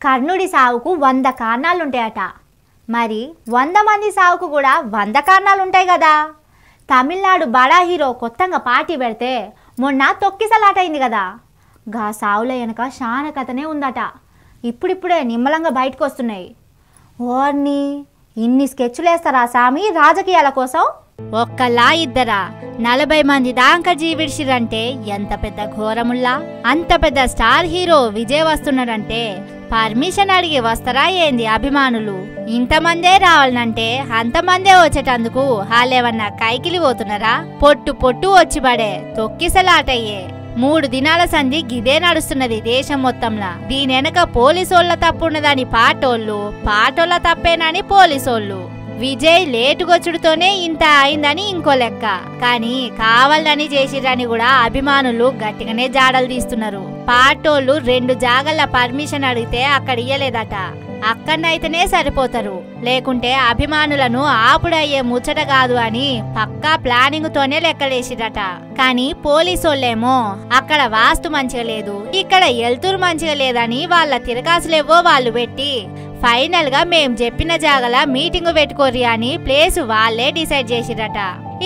కర్ణుడి సావుకు 100 కారణాలుంటాయట. మరి 100 మంది సావుకు కూడా 100 కారణాలుంటాయి కదా. తమిళనాడు బడా హీరో కొత్తగా పార్టీ పెడితే మొన్న తొక్కిసలాట అయింది కదా. గా సావుల వెనక చాలా కథనే ఉందట. ఇప్పుడిప్పుడే నిమ్మలంగా బయటకు వస్తున్నాయి. ఓర్ని ఇన్ని స్కెచ్లు వేస్తారా సామి రాజకీయాల కోసం? ఒక్కలా ఇద్దరా 40 మంది దాకా జీవిడిసిరంటే ఎంత పెద్ద ఘోరముల్లా. అంత పెద్ద స్టార్ హీరో విజయ్ వస్తున్నాడంటే పర్మిషన్ అడిగి వస్తారా ఏంది అభిమానులు? ఇంతమందే రావాలంటే అంతమందే వచ్చేటందుకు వాళ్ళేమన్నా కైకిలి పోతున్నారా? పొట్టు పొట్టు వచ్చి పడే తొక్కిసలాటయ్యే 3 దినాల సంధి గిదే నడుస్తున్నది దేశం మొత్తంలా. దీని వెనక పోలీసోళ్ల తప్పున్నదని పాటోళ్ల తప్పేనని పోలీసోళ్ళు. విజయ్ లేటుగొచ్చుడుతోనే ఇంత అయిందని ఇంకో లెక్క. కానీ కావాలని చేసిరని కూడా అభిమానులు గట్టిగానే జాడలు తీస్తున్నారు. పాటోళ్ళు 2 జాగల పర్మిషన్ అడిగితే అక్కడ ఇయ్యలేదట. అక్కడనైతేనే సరిపోతారు, లేకుంటే అభిమానులను ఆపుడయ్యే ముచ్చట కాదు అని పక్కా ప్లానింగ్ తోనే లెక్కలేసిరట. కానీ పోలీసోళ్ళేమో అక్కడ వాస్తు మంచిగా లేదు, ఇక్కడ ఎల్తురు మంచిగా లేదని వాళ్ళ తిరగాసులేవో వాళ్ళు పెట్టి ఫైనల్ గా మేం చెప్పిన జాగల మీటింగ్ పెట్టుకోరి అని ప్లేస్ వాళ్ళే డిసైడ్ చేసిరట.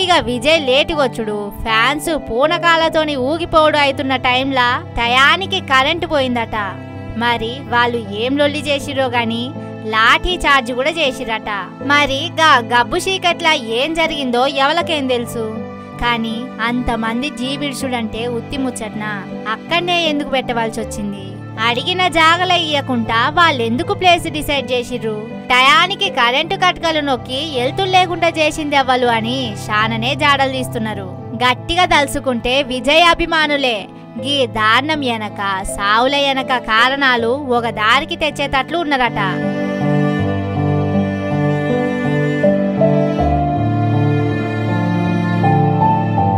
ఇక విజయ్ లేటుగొచ్చుడు, ఫ్యాన్స్ పూనకాలతోని ఊగిపోవడు అవుతున్న టైంలా టయానికి కరెంటు పోయిందట. మరి వాళ్ళు ఏం లొల్లి చేసిరో గాని లాఠీ చార్జ్ కూడా చేసిరట. మరి గబ్బు చీకట్లా ఏం జరిగిందో ఎవరికేం తెలుసు. కానీ అంతమంది జీవిడ్చుడంటే ఉత్తి ముచ్చట్నా? అక్కడనే ఎందుకు పెట్టవలసి వచ్చింది? అడిగిన జాగల ఇయ్యకుండా వాళ్ళెందుకు ప్లేస్ డిసైడ్ చేసిర్రు? టయానికి కరెంటు కట్కలు నొక్కి ఎల్తులు లేకుండా చేసింది ఎవ్వలు అని శాననే జాడలు తీస్తున్నారు. గట్టిగా తలుసుకుంటే విజయ్ అభిమానులే గీ దారుణం వెనక సావుల వెనక కారణాలు ఒక దారికి తెచ్చేటట్లు ఉన్నారట.